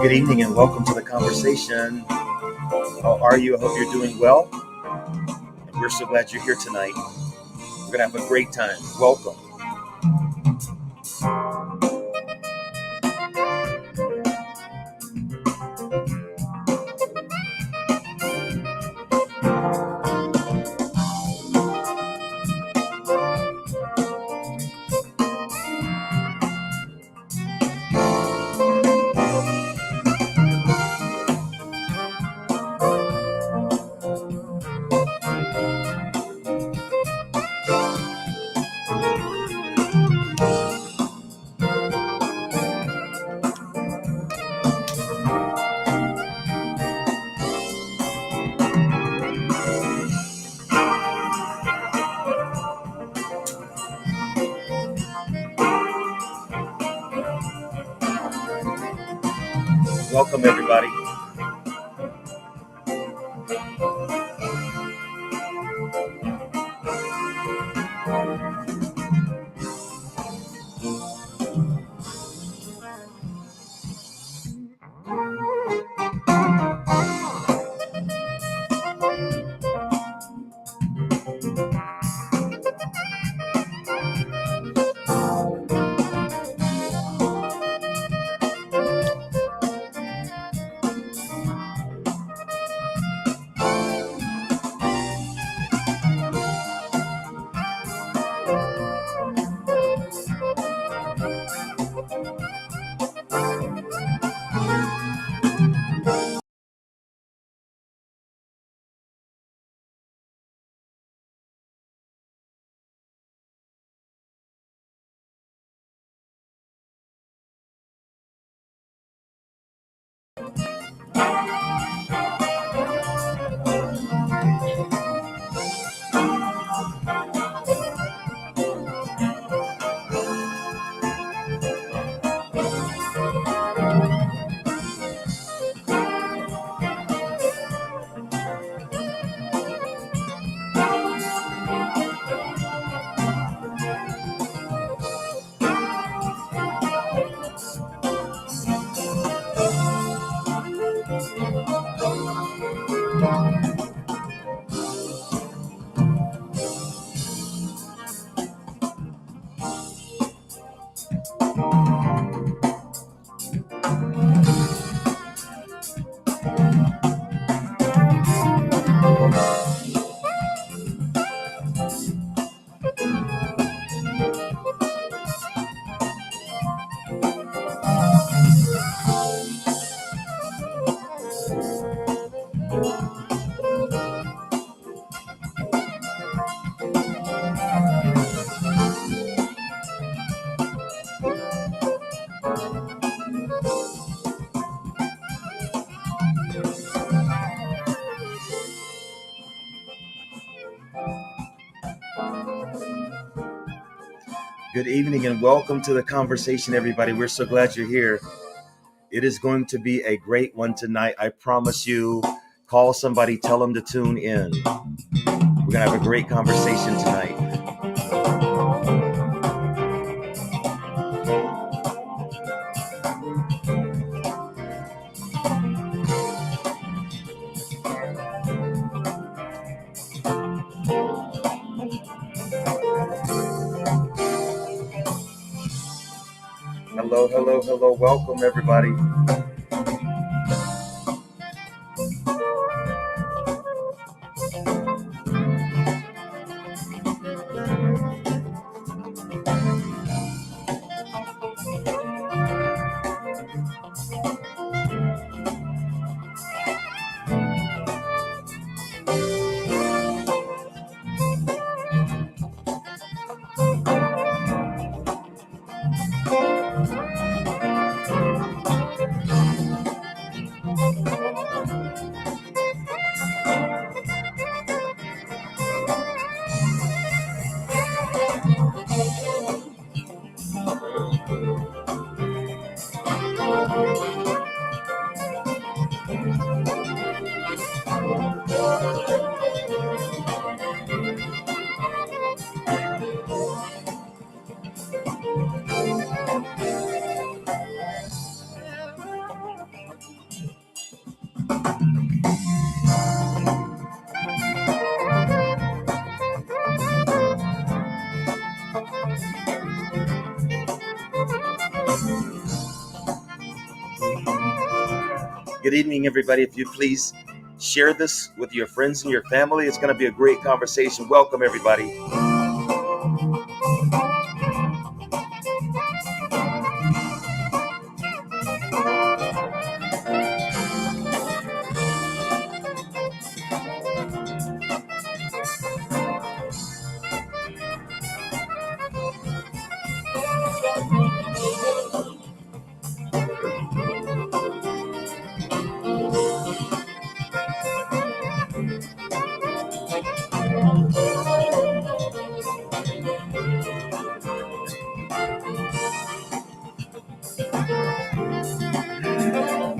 Good evening and welcome to the conversation. How are you? I hope you're doing well. And we're so glad you're here tonight. We're going to have a great time. Welcome. Welcome, everybody. Good evening and welcome to the conversation, everybody. We're so glad you're here. It is going to be a great one tonight. I promise you. Call somebody, tell them to tune in. We're going to have a great conversation tonight. Hello, hello, hello. Welcome, everybody. Good evening, everybody. If you please share this with your friends and your family, it's going to be a great conversation. Welcome, everybody.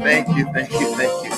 Thank you, thank you, thank you.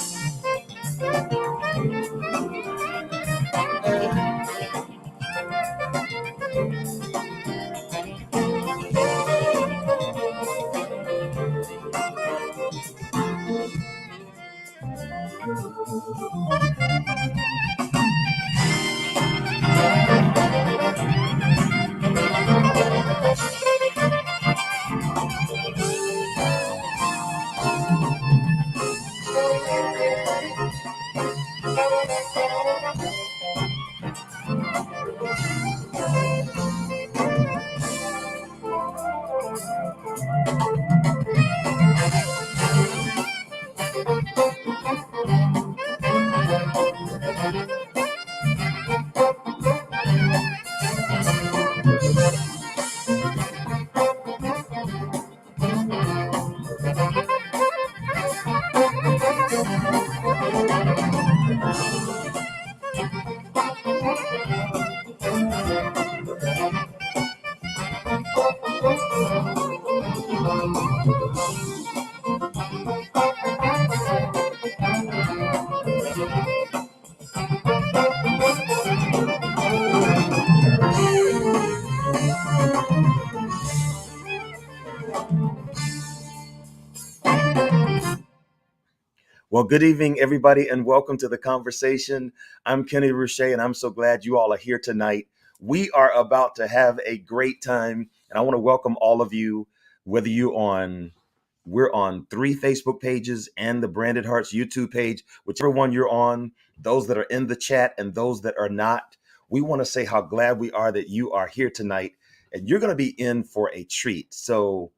Well, good evening, everybody, and welcome to the conversation. I'm Kenny Rouche, and I'm so glad you all are here tonight. We are about to have a great time, and I want to welcome all of you, whether we're on 3 Facebook pages and the Branded Hearts YouTube page, whichever one you're on, those that are in the chat and those that are not. We want to say how glad we are that you are here tonight, and you're going to be in for a treat. So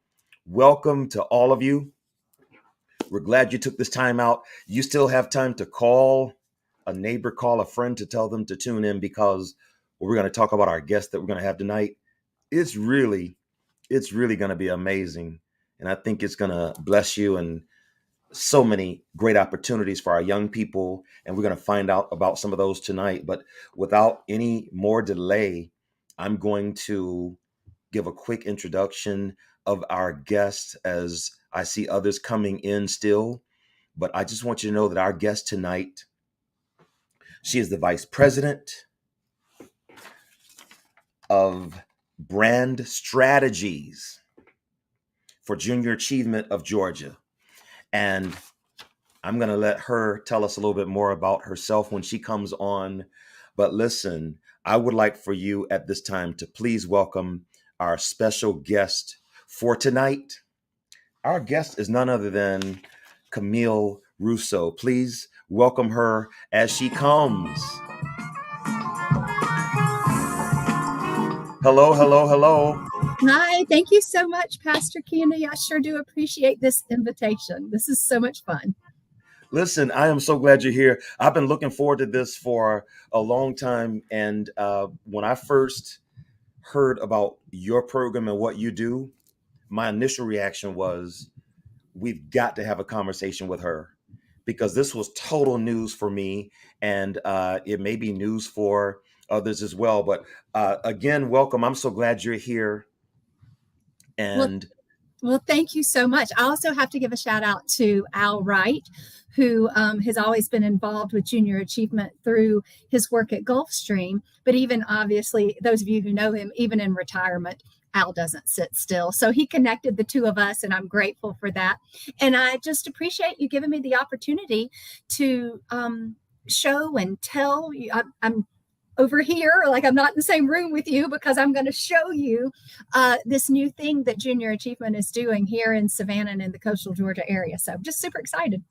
welcome to all of you. We're glad you took this time out. You still have time to call a neighbor, call a friend to tell them to tune in, because we're going to talk about our guest that we're going to have tonight. It's really going to be amazing. And I think it's going to bless you, and so many great opportunities for our young people. And we're going to find out about some of those tonight. But without any more delay, I'm going to give a quick introduction of our guest as I see others coming in still. But I just want you to know that our guest tonight, she is the Vice President of Brand Strategies for Junior Achievement of Georgia. And I'm going to let her tell us a little bit more about herself when she comes on. But listen, I would like for you at this time to please welcome our special guest for tonight. Our guest is none other than Camille Russo. Please welcome her as she comes. Hello, hello, hello. Hi, thank you so much, Pastor Kenny. I sure do appreciate this invitation. This is so much fun. Listen, I am so glad you're here. I've been looking forward to this for a long time. And when I first heard about your program and what you do, my initial reaction was, we've got to have a conversation with her, because this was total news for me, and it may be news for others as well. But again, welcome. I'm so glad you're here. And well, thank you so much. I also have to give a shout out to Al Wright, who has always been involved with junior achievement through his work at Gulfstream. But even obviously, those of you who know him, even in retirement, Al doesn't sit still. So he connected the two of us, and I'm grateful for that. And I just appreciate you giving me the opportunity to show and tell. I'm over here, like I'm not in the same room with you, because I'm going to show you this new thing that Junior Achievement is doing here in Savannah and in the coastal Georgia area. So I'm just super excited.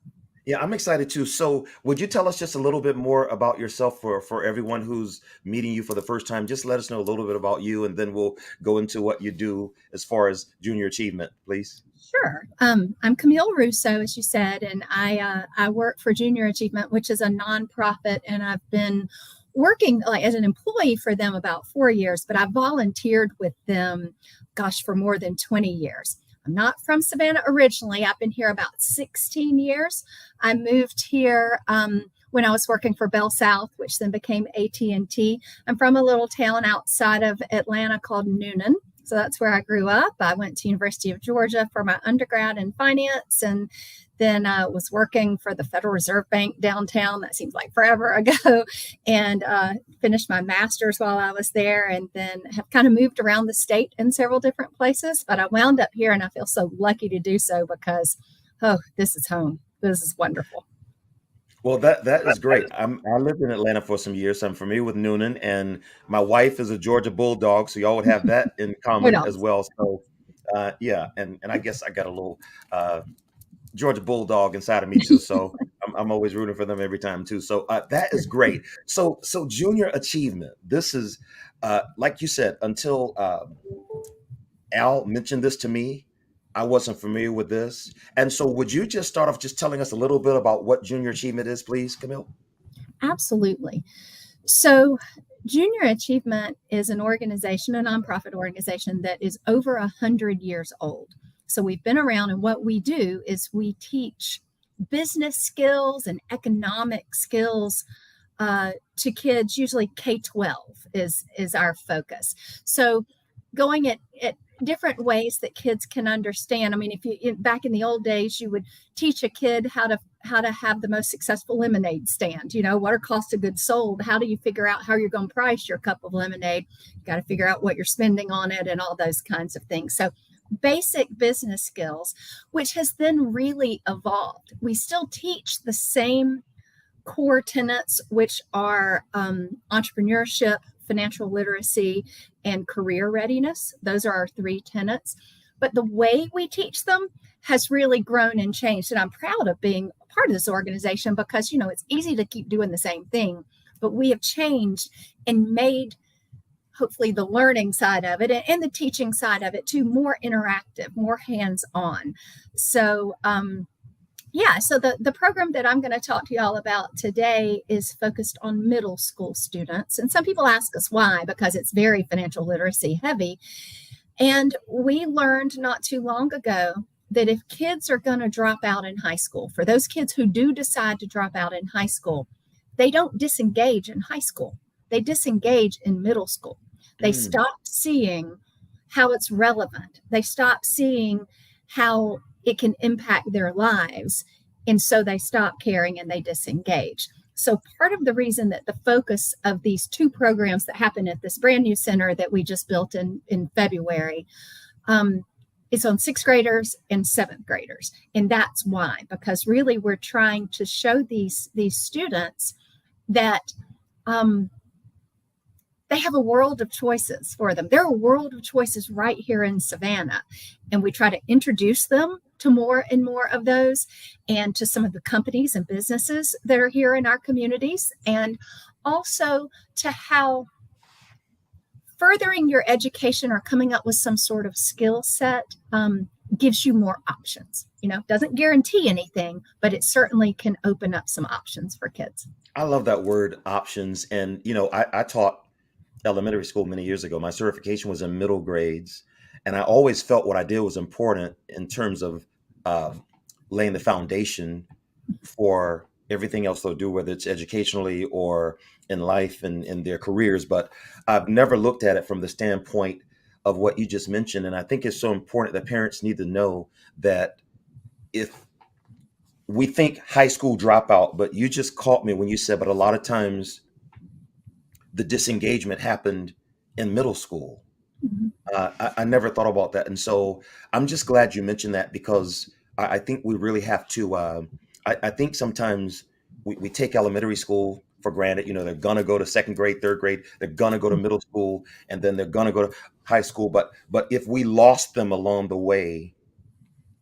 Yeah, I'm excited too. So, would you tell us just a little bit more about yourself for everyone who's meeting you for the first time? Just let us know a little bit about you, and then we'll go into what you do as far as junior achievement, please. Sure. I'm Camille Russo, as you said, and I work for Junior Achievement, which is a nonprofit, and I've been working like as an employee for them about 4 years, but I volunteered with them, gosh, for more than 20 years. I'm not from Savannah originally. I've been here about 16 years. I moved here when I was working for Bell South, which then became AT&T. I'm from a little town outside of Atlanta called Noonan. So that's where I grew up. I went to University of Georgia for my undergrad in finance, and then was working for the Federal Reserve Bank downtown. That seems like forever ago, and finished my master's while I was there, and then have kind of moved around the state in several different places. But I wound up here, and I feel so lucky to do so because, oh, this is home. This is wonderful. Well, that is great. I lived in Atlanta for some years, so I'm familiar with Noonan, and my wife is a Georgia Bulldog, so y'all would have that in Hold common on. as well. So, yeah, and I guess I got a little uh, Georgia Bulldog inside of me too. So I'm always rooting for them every time too. So that is great. So junior achievement. This is like you said. Until Al mentioned this to me, I wasn't familiar with this. And so, would you just start off just telling us a little bit about what junior achievement is, please, Camille? Absolutely. So, Junior Achievement is an organization, a nonprofit organization that is over 100 years old. So, we've been around, and what we do is we teach business skills and economic skills to kids. Usually K-12 is our focus. So, going at different ways that kids can understand. I mean, if you back in the old days, you would teach a kid how to have the most successful lemonade stand. You know, what are cost of goods sold? How do you figure out how you're going to price your cup of lemonade? You got to figure out what you're spending on it and all those kinds of things. So basic business skills, which has then really evolved. We still teach the same core tenets, which are entrepreneurship, financial literacy, and career readiness. Those are our three tenets. But the way we teach them has really grown and changed. And I'm proud of being a part of this organization because, you know, it's easy to keep doing the same thing, but we have changed and made hopefully the learning side of it and the teaching side of it too more interactive, more hands-on. So, so the program that I'm going to talk to y'all about today is focused on middle school students. And some people ask us why, because it's very financial literacy heavy. And we learned not too long ago that if kids are going to drop out in high school, for those kids who do decide to drop out in high school, they don't disengage in high school. They disengage in middle school. They Mm. stop seeing how it's relevant. They stop seeing how it can impact their lives. And so they stop caring and they disengage. So part of the reason that the focus of these two programs that happen at this brand new center that we just built in February is on sixth graders and seventh graders. And that's why, because really we're trying to show these students that they have a world of choices for them. There are a world of choices right here in Savannah. And we try to introduce them to more and more of those and to some of the companies and businesses that are here in our communities. And also to how furthering your education or coming up with some sort of skill set gives you more options. You know, doesn't guarantee anything, but it certainly can open up some options for kids. I love that word options. And, I taught elementary school many years ago. My certification was in middle grades. And I always felt what I did was important in terms of uh, laying the foundation for everything else they'll do, whether it's educationally or in life and in their careers. But I've never looked at it from the standpoint of what you just mentioned. And I think it's so important that parents need to know that if we think high school dropout, but you just caught me when you said, but a lot of times the disengagement happened in middle school. Mhm. I never thought about that. And so I'm just glad you mentioned that because I think we really have to. I think sometimes we take elementary school for granted. They're going to go to second grade, third grade, they're going to go to middle school, and then they're going to go to high school. But if we lost them along the way,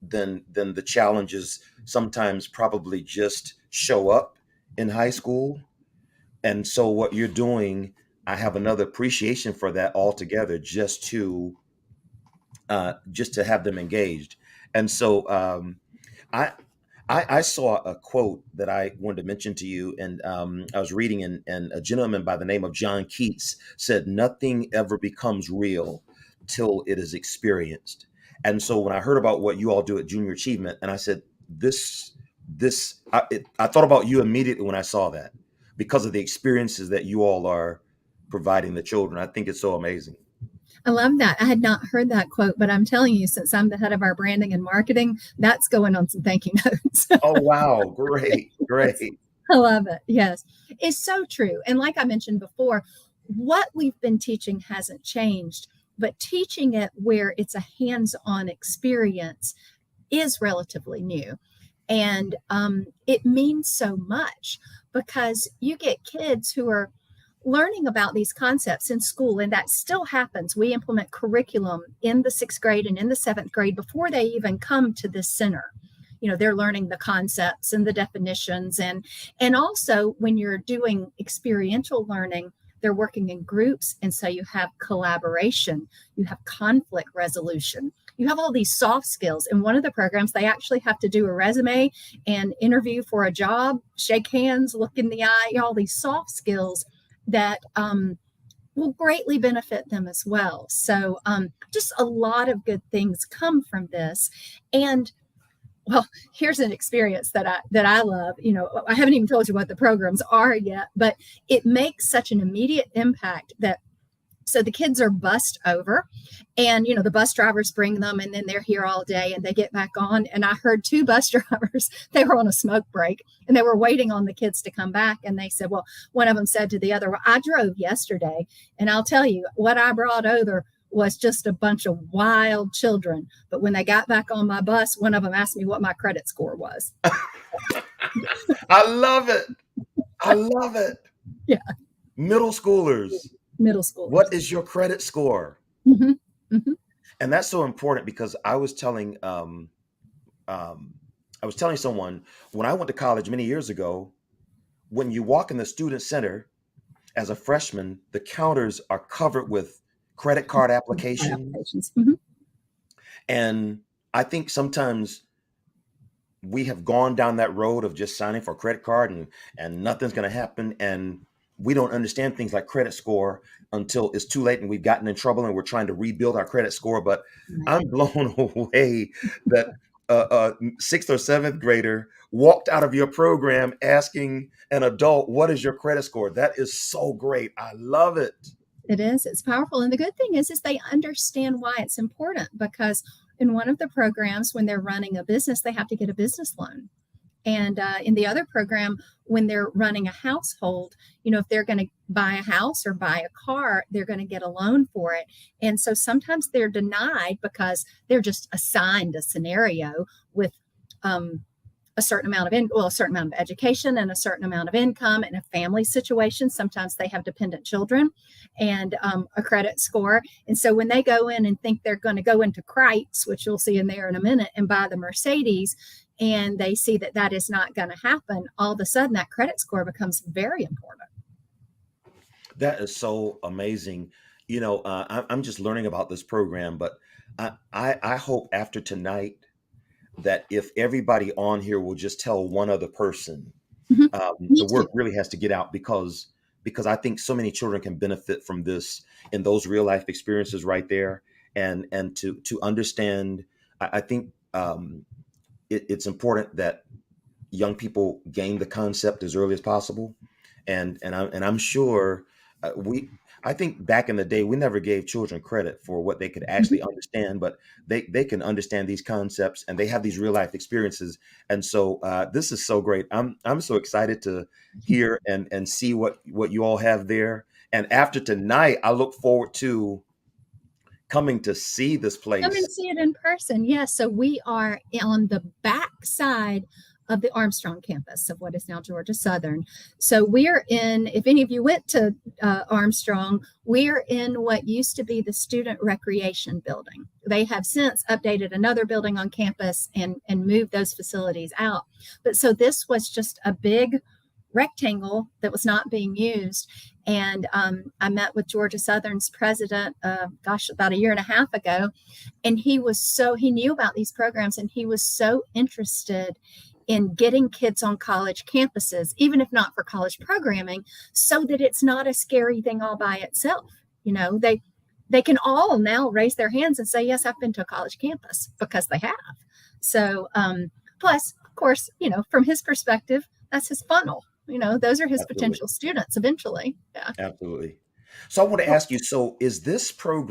then the challenges sometimes probably just show up in high school. And so what you're doing, I have another appreciation for that altogether, just to have them engaged. And so I, I saw a quote that I wanted to mention to you, and I was reading, and a gentleman by the name of John Keats said, "Nothing ever becomes real till it is experienced." And so when I heard about what you all do at Junior Achievement, and I said, I thought about you immediately when I saw that, because of the experiences that you all are providing the children. I think it's so amazing. I love that. I had not heard that quote, but I'm telling you, since I'm the head of our branding and marketing, that's going on some thank you notes. Oh, wow. Great. Great. I love it. Yes, it's so true. And like I mentioned before, what we've been teaching hasn't changed, but teaching it where it's a hands-on experience is relatively new. And it means so much, because you get kids who are learning about these concepts in school, and that still happens. We implement curriculum in the 6th grade and in the 7th grade before they even come to this center. They're learning the concepts and the definitions, and also when you're doing experiential learning, they're working in groups, and so you have collaboration, you have conflict resolution, you have all these soft skills. In one of the programs, they actually have to do a resume and interview for a job, shake hands, look in the eye, all these soft skills that will greatly benefit them as well. So just a lot of good things come from this. And well, here's an experience that I love. I haven't even told you what the programs are yet, but it makes such an immediate impact that, so the kids are bussed over, and the bus drivers bring them, and then they're here all day, and they get back on. And I heard 2 bus drivers, they were on a smoke break, and they were waiting on the kids to come back. And they said, well, one of them said to the other, well, I drove yesterday, and I'll tell you, what I brought over was just a bunch of wild children. But when they got back on my bus, one of them asked me what my credit score was. I love it. I love it. Yeah. Middle schoolers. What is your credit score? Mm-hmm. Mm-hmm. And that's so important, because I was telling someone, when I went to college many years ago, when you walk in the student center as a freshman, the counters are covered with credit card applications. Mm-hmm. And I think sometimes we have gone down that road of just signing for a credit card, and nothing's going to happen. And we don't understand things like credit score until it's too late and we've gotten in trouble and we're trying to rebuild our credit score. But I'm blown away that a 6th or 7th grader walked out of your program asking an adult, what is your credit score? That is so great. I love it. It is. It's powerful. And the good thing is they understand why it's important, because in one of the programs, when they're running a business, they have to get a business loan. And in the other program, when they're running a household, if they're going to buy a house or buy a car, they're going to get a loan for it. And so sometimes they're denied because they're just assigned a scenario with a certain amount of education and a certain amount of income and a family situation. Sometimes they have dependent children and a credit score. And so when they go in and think they're going to go into Kreitz, which you'll see in there in a minute, and buy the Mercedes, and they see that that is not going to happen, all of a sudden that credit score becomes very important. That is so amazing. I'm just learning about this program, but I hope after tonight that if everybody on here will just tell one other person, the word really has to get out, because I think so many children can benefit from this in those real life experiences right there, and to understand. I think it's important that young people gain the concept as early as possible, and I'm sure I think back in the day, we never gave children credit for what they could actually understand, but they can understand these concepts, and they have these real life experiences. And so this is so great. I'm so excited to hear and see what you all have there. And after tonight, I look forward to coming to see this place. Come and see it in person. Yes. So we are on the back side of the Armstrong campus of what is now Georgia Southern. So we're in, if any of you went to Armstrong, we're in what used to be the student recreation building. they have since updated another building on campus and moved those facilities out. But so this was just a big rectangle that was not being used. And I met with Georgia Southern's president, about a year and a half ago. And he knew about these programs, and he was so interested in getting kids on college campuses, even if not for college programming, so that it's not a scary thing all by itself. They can all now raise their hands and say, yes, I've been to a college campus, because they have. So plus, of course, from his perspective, that's his funnel. Those are his Absolutely. Potential students eventually. Yeah. Absolutely. So I want to ask you, so is the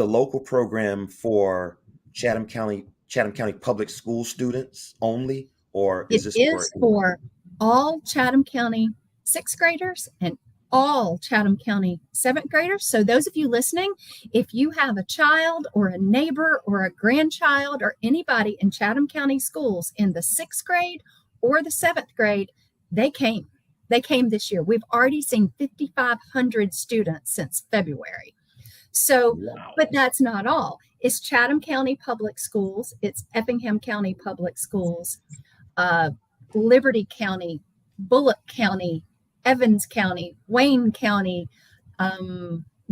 local program for Chatham County public school students only, or is It this is for all Chatham County sixth graders and all Chatham County seventh graders. So those of you listening, if you have a child or a neighbor or a grandchild or anybody in Chatham County schools in the sixth grade or the seventh grade, they came this year. We've already seen 5,500 students since February. So, Wow. But that's not all. It's Chatham County Public Schools. It's Effingham County Public Schools, Liberty County, Bullock County, Evans County, Wayne County,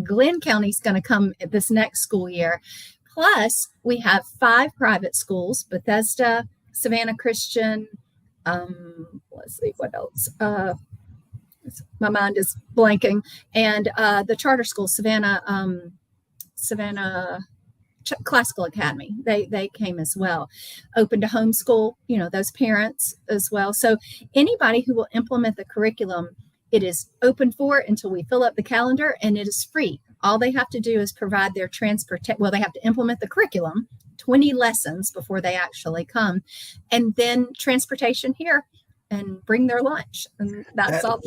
Glenn County is going to come this next school year. Plus, we have 5 private schools: Bethesda, Savannah Christian. Let's see what else. My mind is blanking. And the charter school, Savannah Classical Academy, they came as well. Open to homeschool, those parents as well. So anybody who will implement the curriculum, it is open for until we fill up the calendar, and it is free. All they have to do is provide their they have to implement the curriculum, 20 lessons before they actually come, and then transportation here and bring their lunch. And that's all.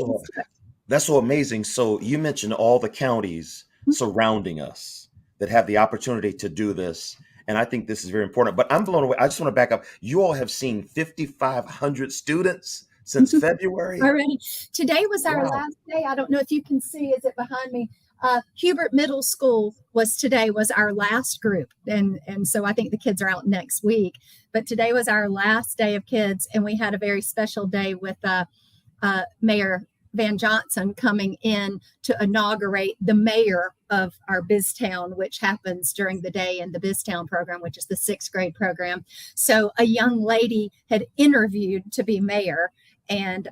That's so amazing. So you mentioned all the counties surrounding us that have the opportunity to do this. And I think this is very important, but I'm blown away. I just want to back up. You all have seen 5,500 students since February already. Today was our last day. I don't know if you can see, is it behind me? Hubert Middle School was our last group. And so I think the kids are out next week, but today was our last day of kids. And we had a very special day with Mayor Van Johnson coming in to inaugurate the mayor of our BizTown, which happens during the day in the BizTown program, which is the 6th grade program. So a young lady had interviewed to be mayor, and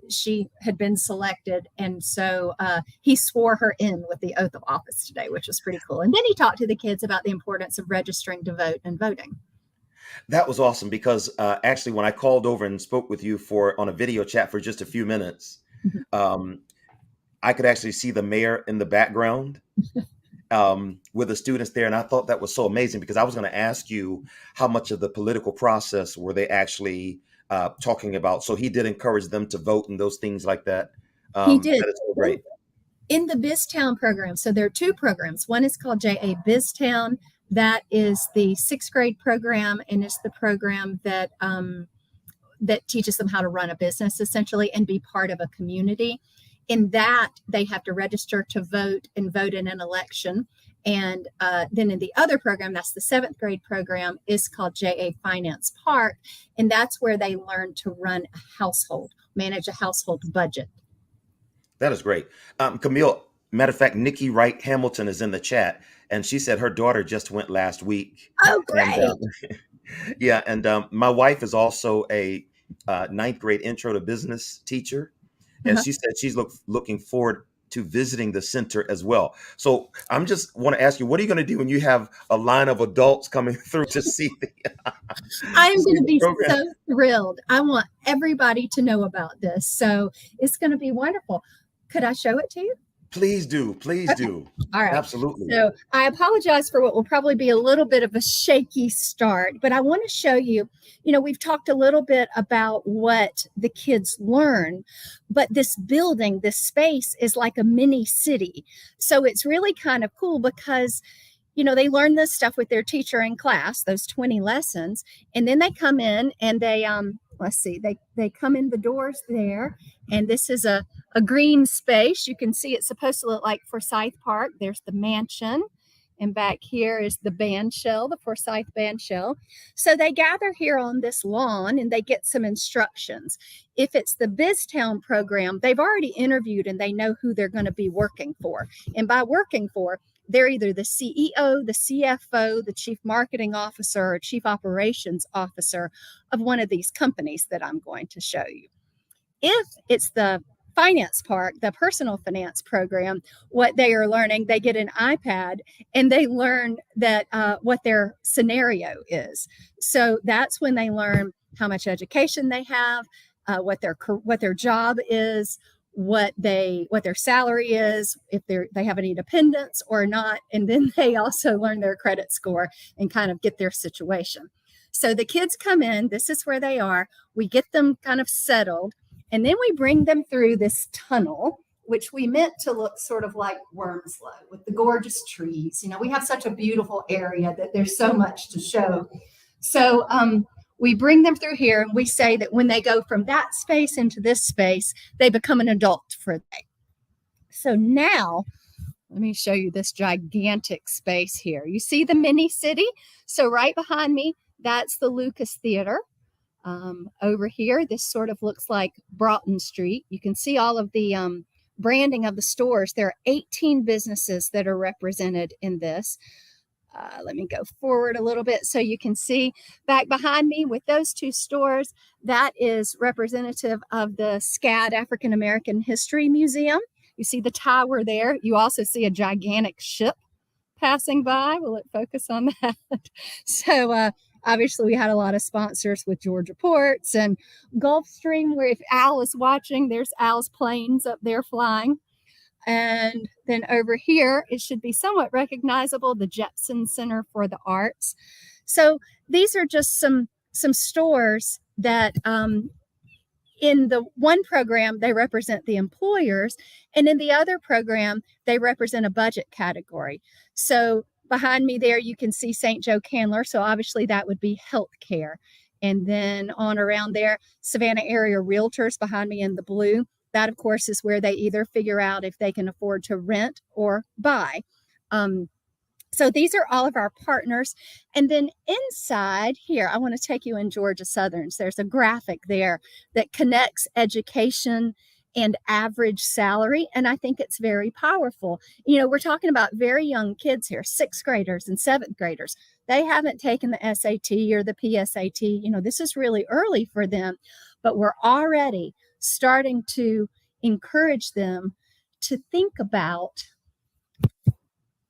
she had been selected. And so he swore her in with the oath of office today, which was pretty cool. And then he talked to the kids about the importance of registering to vote and voting. That was awesome, because actually when I called over and spoke with you on a video chat for just a few minutes, I could actually see the mayor in the background with the students there. And I thought that was so amazing, because I was going to ask you how much of the political process were they actually talking about. So he did encourage them to vote and those things like that. He did. That is so great. In the BizTown program, so there are 2 programs. One is called JA BizTown. That is the 6th grade program, and it's the program that that teaches them how to run a business, essentially, and be part of a community. In that, they have to register to vote and vote in an election. And then in the other program, that's the 7th grade program, is called JA Finance Park. And that's where they learn to run a household, manage a household budget. That is great. Camille, matter of fact, Nikki Wright Hamilton is in the chat, and she said her daughter just went last week. Oh, great. And, and my wife is also a 9th grade intro to business teacher. And she said she's looking forward to visiting the center as well. So I'm just want to ask you, what are you going to do when you have a line of adults coming through to see I'm going to be so thrilled. I want everybody to know about this. So it's going to be wonderful. Could I show it to you? Please do. Please do. All right. Absolutely. So I apologize for what will probably be a little bit of a shaky start, but I want to show you, we've talked a little bit about what the kids learn, but this building, this space is like a mini city. So it's really kind of cool because, they learn this stuff with their teacher in class, those 20 lessons, and then they come in and they, they come in the doors there, and this is a green space. You can see it's supposed to look like Forsyth Park. There's the mansion, and back here is the band shell, the Forsyth band shell. So they gather here on this lawn and they get some instructions. If it's the BizTown program, they've already interviewed and they know who they're going to be working for. And by working for, they're either the CEO, the CFO, the chief marketing officer, or chief operations officer of one of these companies that I'm going to show you. If it's the finance part, the personal finance program, what they are learning, they get an iPad and they learn that what their scenario is. So that's when they learn how much education they have, what their job is, what their salary is, if they have any dependents or not, and then they also learn their credit score and kind of get their situation. So the kids come in, this is where they are, we get them kind of settled, and then we bring them through this tunnel, which we meant to look sort of like Wormslow with the gorgeous trees. You know, we have such a beautiful area that there's so much to show. So we bring them through here and we say that when they go from that space into this space, they become an adult for a day. So now, let me show you this gigantic space here. You see the mini city? So right behind me, that's the Lucas Theater. Over here, this sort of looks like Broughton Street. You can see all of the branding of the stores. There are 18 businesses that are represented in this. Let me go forward a little bit so you can see back behind me with those two stores. That is representative of the SCAD African American History Museum. You see the tower there. You also see a gigantic ship passing by. Will it focus on that? So obviously we had a lot of sponsors with Georgia Ports and Gulfstream, where if Al is watching, there's Al's planes up there flying. And then over here, it should be somewhat recognizable, the Jepson Center for the Arts. So these are just some stores that in the one program, they represent the employers, and in the other program, they represent a budget category. So behind me there, you can see St. Joe Candler. So obviously that would be healthcare. And then on around there, Savannah Area Realtors behind me in the blue. That, of course, is where they either figure out if they can afford to rent or buy. So these are all of our partners. And then inside here, I want to take you in Georgia Southern's. There's a graphic there that connects education and average salary. And I think it's very powerful. You know, we're talking about very young kids here, 6th graders and 7th graders. They haven't taken the SAT or the PSAT. You know, this is really early for them, but we're already starting to encourage them to think about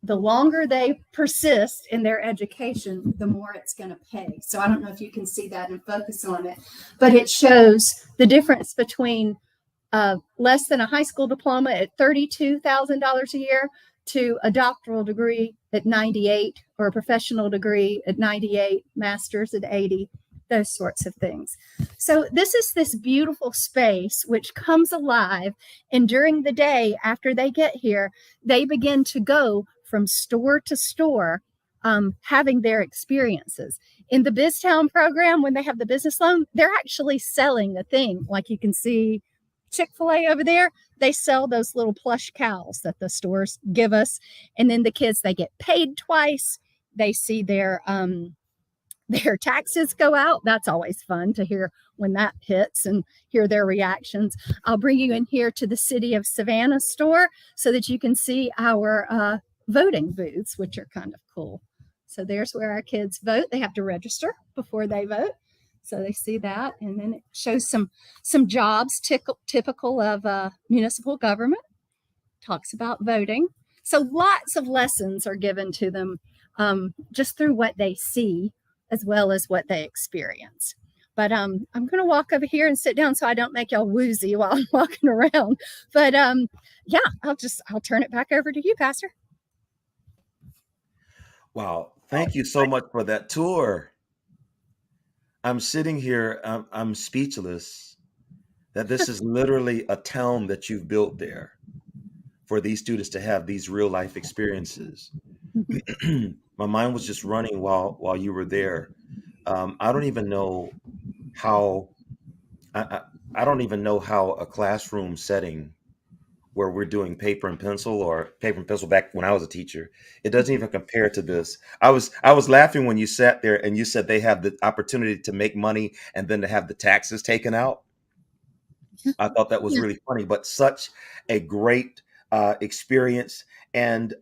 the longer they persist in their education, the more it's going to pay. So I don't know if you can see that and focus on it, but it shows the difference between less than a high school diploma at $32,000 a year to a doctoral degree at 98, or a professional degree at 98, master's at 80. Those sorts of things. So this is this beautiful space which comes alive, and during the day after they get here, they begin to go from store to store, having their experiences. In the BizTown program, when they have the business loan, they're actually selling a thing. Like you can see Chick-fil-A over there, they sell those little plush cows that the stores give us. And then the kids, they get paid twice. They see their taxes go out. That's always fun to hear when that hits and hear their reactions. I'll bring you in here to the City of Savannah store so that you can see our voting booths, which are kind of cool. So there's where our kids vote. They have to register before they vote. So they see that. And then it shows some jobs typical of municipal government. Talks about voting. So lots of lessons are given to them just through what they see, as well as what they experience. But I'm going to walk over here and sit down so I don't make y'all woozy while I'm walking around. But yeah, I'll turn it back over to you, Pastor. Wow. Thank you so much for that tour. I'm sitting here, I'm speechless that this is literally a town that you've built there for these students to have these real life experiences. My mind was just running while you were there. I don't even know how I don't even know how a classroom setting where we're doing paper and pencil, or paper and pencil back when I was a teacher. It doesn't even compare to this. I was laughing when you sat there and you said they have the opportunity to make money and then to have the taxes taken out. I thought that was Yeah. really funny, but such a great experience. And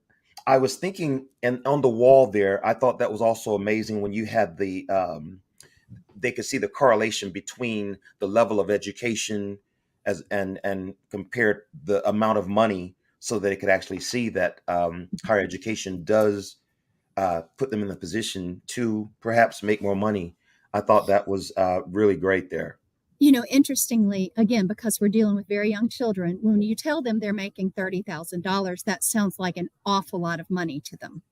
I was thinking, and on the wall there, I thought that was also amazing when you had they could see the correlation between the level of education as and compared the amount of money, so that they could actually see that higher education does put them in the position to perhaps make more money. I thought that was really great there. Interestingly, again, because we're dealing with very young children, when you tell them they're making $30,000, that sounds like an awful lot of money to them.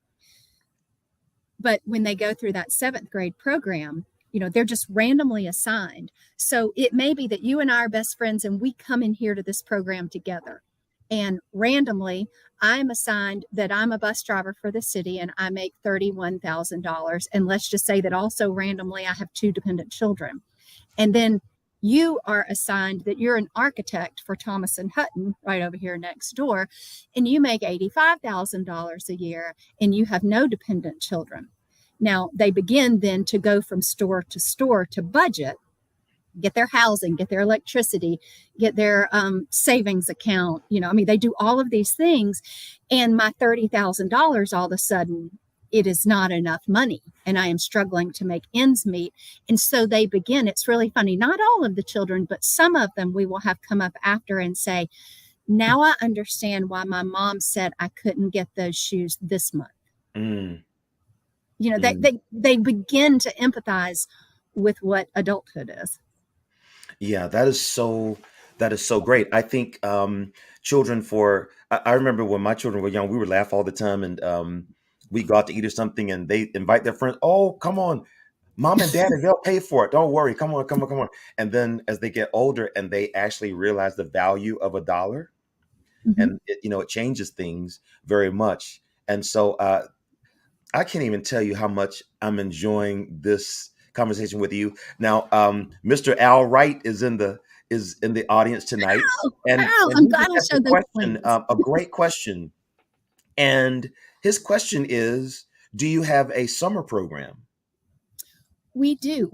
But when they go through that seventh grade program, they're just randomly assigned. So it may be that you and I are best friends and we come in here to this program together. And randomly, I'm assigned that I'm a bus driver for the city and I make $31,000. And let's just say that also randomly, I have two dependent children. And then you are assigned that you're an architect for Thomas and Hutton right over here next door, and you make $85,000 a year and you have no dependent children. Now they begin then to go from store to budget, get their housing, get their electricity, get their savings account. They do all of these things. And my $30,000 all of a sudden, it is not enough money and I am struggling to make ends meet. And so they begin, it's really funny, not all of the children, but some of them we will have come up after and say, now I understand why my mom said I couldn't get those shoes this month. Mm, They, mm. they begin to empathize with what adulthood is. Yeah, that is so great. I think children for I remember when my children were young, we would laugh all the time, and we go out to eat or something, and they invite their friends. Oh, come on, mom and daddy, they'll pay for it. Don't worry. Come on, come on, come on. And then as they get older and they actually realize the value of a dollar, Mm-hmm. and it changes things very much. And so I can't even tell you how much I'm enjoying this conversation with you. Now, Mr. Al Wright is in the audience tonight, Oh, and I'm he glad just I asked a showed those question, plans. a great question. And his question is, do you have a summer program? We do.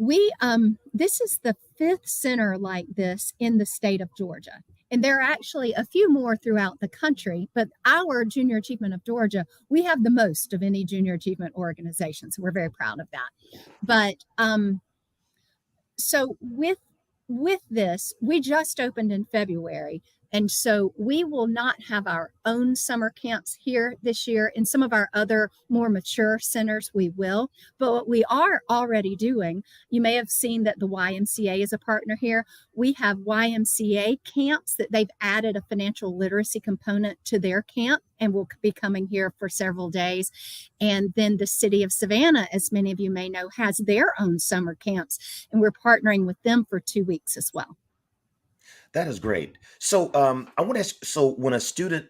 This is the fifth center like this in the state of Georgia. And there are actually a few more throughout the country, but our Junior Achievement of Georgia, we have the most of any junior achievement organization. So we're very proud of that. But so with this, we just opened in February, and so we will not have our own summer camps here this year. In some of our other more mature centers we will, but what we are already doing, you may have seen that the YMCA is a partner here. We have YMCA camps that they've added a financial literacy component to their camp and will be coming here for several days. And then the city of Savannah, as many of you may know, has their own summer camps, and we're partnering with them for 2 weeks as well. That is great. So I want to ask, so when a student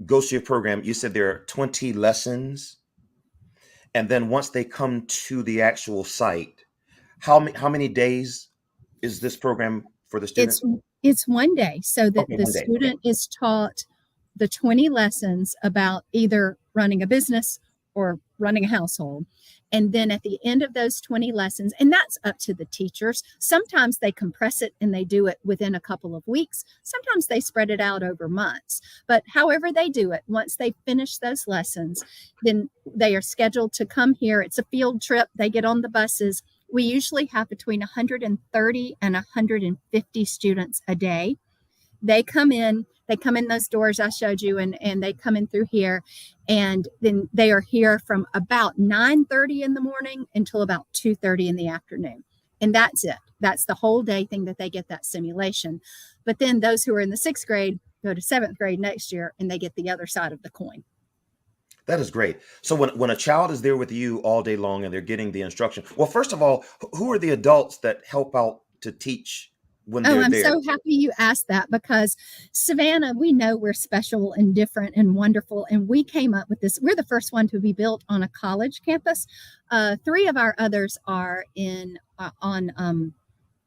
goes to your program, you said there are 20 lessons, and then once they come to the actual site, how many days is this program for the student? It's it's one day so that Okay, the one day. Okay. student is taught the 20 lessons about either running a business or running a household. And then at the end of those 20 lessons, and that's up to the teachers, sometimes they compress it and they do it within a couple of weeks. Sometimes they spread it out over months. But however they do it, once they finish those lessons, then they are scheduled to come here. It's a field trip. They get on the buses. We usually have between 130 and 150 students a day. They come in those doors I showed you, and they come in through here, and then they are here from about 9:30 in the morning until about 2:30 in the afternoon. And that's it. That's the whole day thing that they get that simulation. But then those who are in the sixth grade go to seventh grade next year and they get the other side of the coin. That is great. So when a child is there with you all day long and they're getting the instruction, well, first of all, who are the adults that help out to teach when Oh, they're I'm there? so happy you asked that, because Savannah, we know we're special and different and wonderful. And we came up with this. We're the first one to be built on a college campus. Three of our others are in on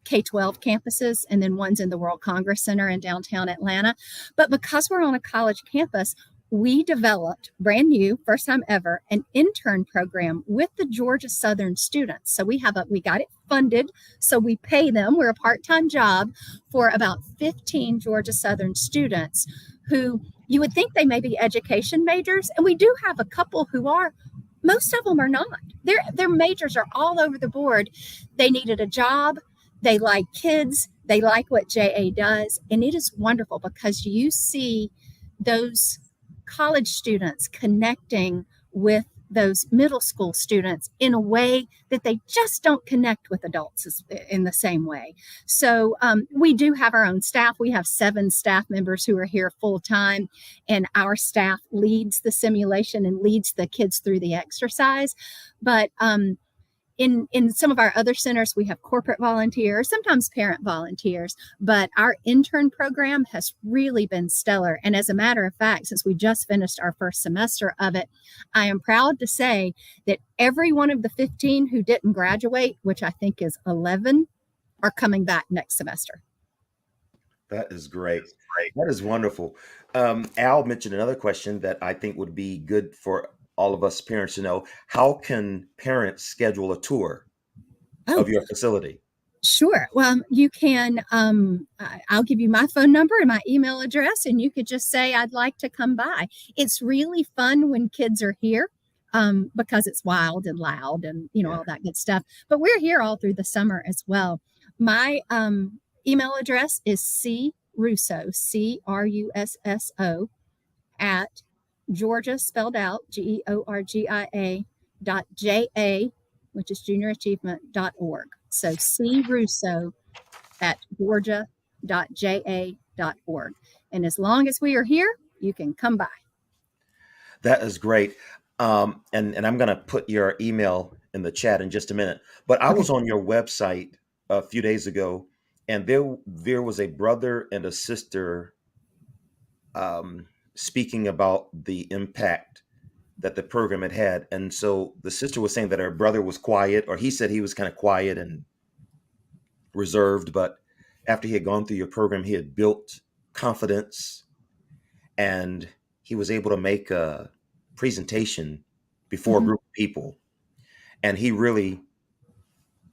K-12 campuses, and then one's in the World Congress Center in downtown Atlanta. But because we're on a college campus, we developed brand new, first time ever, an intern program with the Georgia Southern students. So we got it funded. So we pay them. We're a part-time job for about 15 Georgia Southern students who you would think they may be education majors. And we do have a couple who are. Most of them are not. Their majors are all over the board. They needed a job. They like kids. They like what JA does. And it is wonderful because you see those college students connecting with those middle school students in a way that they just don't connect with adults in the same way. So we do have our own staff. We have 7 staff members who are here full time, and our staff leads the simulation and leads the kids through the exercise. But in some of our other centers, we have corporate volunteers, sometimes parent volunteers, but our intern program has really been stellar. And as a matter of fact, since we just finished our first semester of it, I am proud to say that every one of the 15 who didn't graduate, which I think is 11, are coming back next semester. That is great. That is wonderful. Al mentioned another question that I think would be good for all of us parents to know. How can parents schedule a tour of your facility? Sure. Well, you can, I'll give you my phone number and my email address, and you could just say, I'd like to come by. It's really fun when kids are here because it's wild and loud and, all that good stuff. But we're here all through the summer as well. My email address is crusso, CRUSSO, at Georgia, spelled out, GEORGIA.JA, which is juniorachievement.org. So Russo at Georgia.ja.org. And as long as we are here, you can come by. That is great. And I'm going to put your email in the chat in just a minute. But I was on your website a few days ago, and there was a brother and a sister speaking about the impact that the program had. And so the sister was saying that her brother was quiet, or he said he was kind of quiet and reserved, but after he had gone through your program, he had built confidence and he was able to make a presentation before a group of people. And he really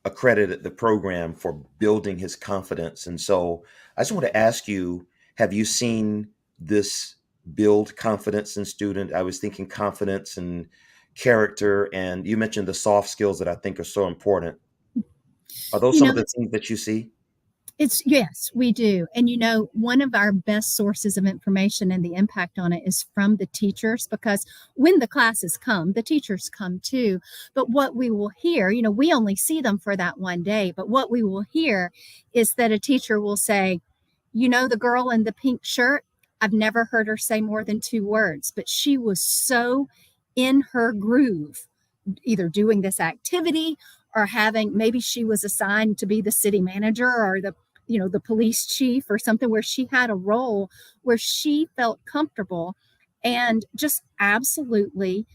accredited the program for building his confidence. And so I just want to ask you, have you seen this build confidence in student? I was thinking confidence and character, and you mentioned the soft skills that I think are so important. Are those some of the things that you see? Yes, we do. And one of our best sources of information and the impact on it is from the teachers, because when the classes come, the teachers come too. But what we will hear, we only see them for that one day, but what we will hear is that a teacher will say, the girl in the pink shirt, I've never heard her say more than 2 words, but she was so in her groove, either doing this activity or maybe she was assigned to be the city manager or the police chief or something, where she had a role where she felt comfortable and just absolutely,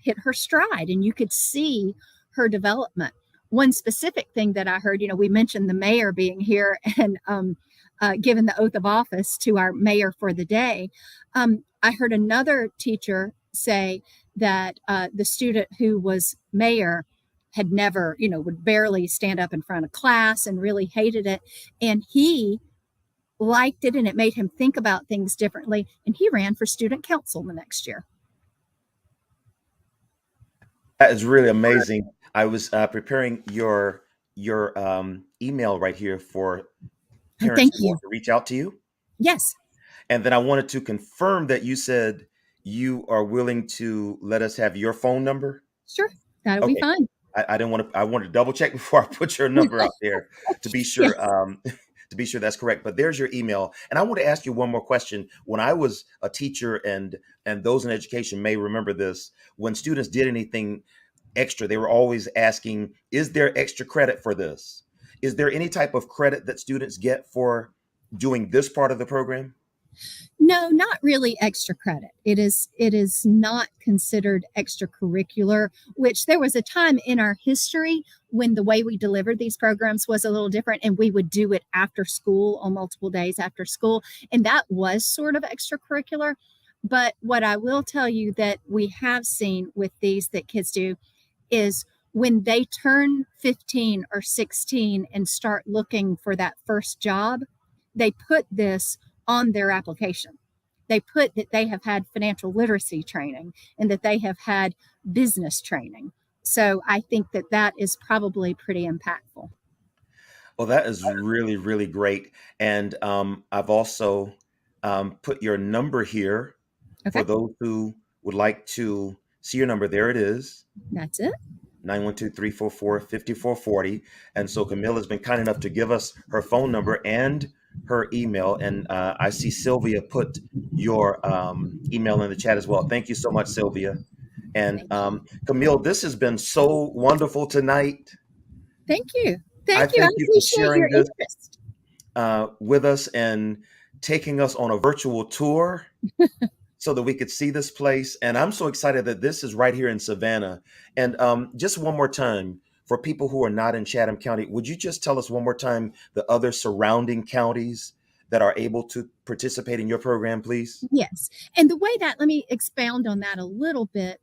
hit her stride, and you could see her development. One specific thing that I heard, we mentioned the mayor being here and given the oath of office to our mayor for the day. I heard another teacher say that the student who was mayor had never, would barely stand up in front of class and really hated it. And he liked it, and it made him think about things differently. And he ran for student council the next year. That is really amazing. I was preparing your email right here for parents who want to reach out to you. Yes. And then I wanted to confirm that you said you are willing to let us have your phone number. Sure. That'll be fine. I wanted to double check before I put your number out there to be sure, to be sure that's correct. But there's your email. And I want to ask you one more question. When I was a teacher, and those in education may remember this, when students did anything extra, they were always asking, is there extra credit for this? Is there any type of credit that students get for doing this part of the program? No, not really extra credit. It is not considered extracurricular, which there was a time in our history when the way we delivered these programs was a little different, and we would do it after school on multiple days after school, and that was sort of extracurricular. But what I will tell you that we have seen with these that kids do is when they turn 15 or 16 and start looking for that first job, they put this on their application. They put that they have had financial literacy training and that they have had business training. So I think that that is probably pretty impactful. Well, that is really, really great. And I've also put your number here for Okay, those who would like to see your number. There it is. that's it. 912-344-5440. And so Camille has been kind enough to give us her phone number and her email. And I see Sylvia put your email in the chat as well. Thank you so much, Sylvia. And Thank you. Camille, this has been so wonderful tonight. Thank you. I Thank you. I thank you for appreciate your sharing this interest. with us and taking us on a virtual tour so that we could see this place. And I'm so excited that this is right here in Savannah. And just one more time, for people who are not in Chatham County, would you just tell us one more time the other surrounding counties that are able to participate in your program, please? Yes. And the way that, let me expound on that a little bit.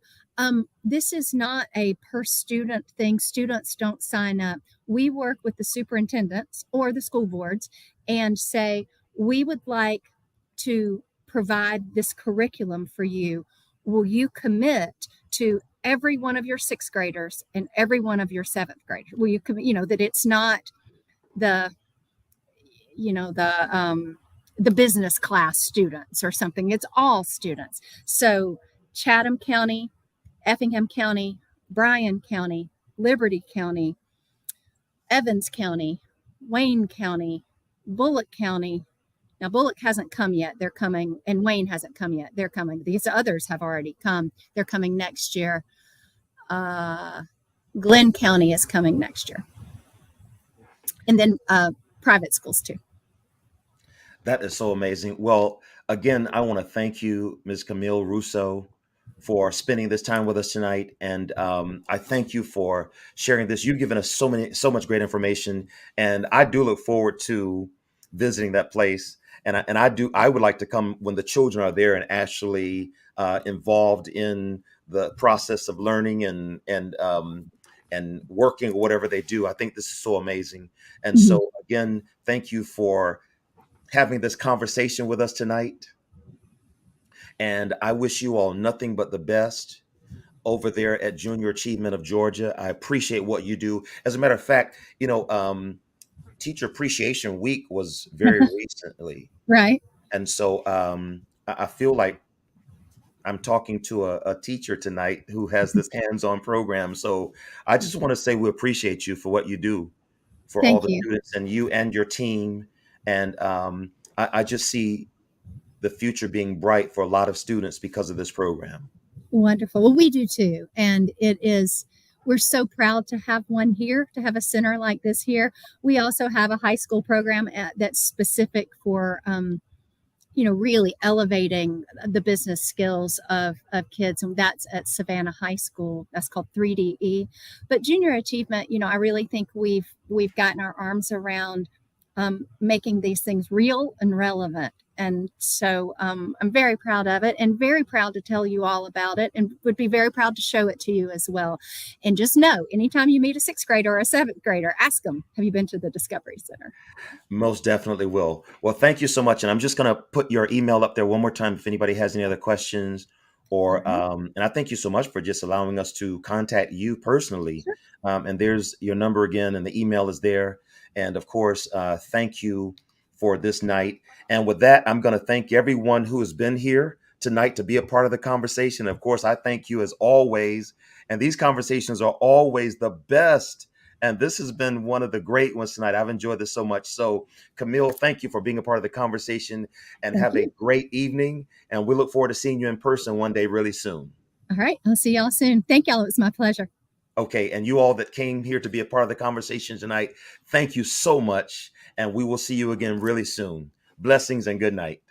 This is not a per student thing. Students don't sign up. We work with the superintendents or the school boards and say, we would like to provide this curriculum for you. Will you commit to every one of your sixth graders and every one of your seventh graders? Will you commit, that it's not the, you know, the business class students or something. It's all students. So Chatham County, Effingham County, Bryan County, Liberty County, Evans County, Wayne County, Bullock County. Now, Bullock hasn't come yet. They're coming, and Wayne hasn't come yet. They're coming. These others have already come. They're coming next year. Glenn County is coming next year. And then private schools too. That is so amazing. Well, again, I want to thank you, Ms. Camille Russo, for spending this time with us tonight, and I thank you for sharing this. You've given us so much great information, and I do look forward to visiting that place. And I would like to come when the children are there and actually involved in the process of learning and working or whatever they do. I think this is so amazing. And Mhm. so again, thank you for having this conversation with us tonight. And I wish you all nothing but the best over there at Junior Achievement of Georgia. I appreciate what you do. As a matter of fact, Teacher Appreciation Week was very recently. Right. And so I feel like I'm talking to a teacher tonight who has this hands-on program. So I just want to say we appreciate you for what you do for all Thank the you. students and you and your team. And I just see the future being bright for a lot of students because of this program. Wonderful. Well, we do too. And we're so proud to have one here, to have a center like this here. We also have a high school program that's specific for, really elevating the business skills of kids. And that's at Savannah High School. That's called 3DE. But junior achievement, I really think we've gotten our arms around making these things real and relevant. And so I'm very proud of it and very proud to tell you all about it and would be very proud to show it to you as well. And just know, anytime you meet a sixth grader or a seventh grader, ask them, have you been to the Discovery Center? Most definitely will. Well, thank you so much. And I'm just going to put your email up there one more time if anybody has any other questions. Or and I thank you so much for just allowing us to contact you personally. Sure. And there's your number again, and the email is there. And of course, thank you for this night. And with that, I'm going to thank everyone who has been here tonight to be a part of the conversation. Of course, I thank you as always. And these conversations are always the best. And this has been one of the great ones tonight. I've enjoyed this so much. So, Camille, thank you for being a part of the conversation and Thank have a you. great evening. And we look forward to seeing you in person one day really soon. All right. I'll see y'all soon. Thank y'all. It was my pleasure. Okay. And you all that came here to be a part of the conversation tonight, thank you so much. And we will see you again really soon. Blessings and good night.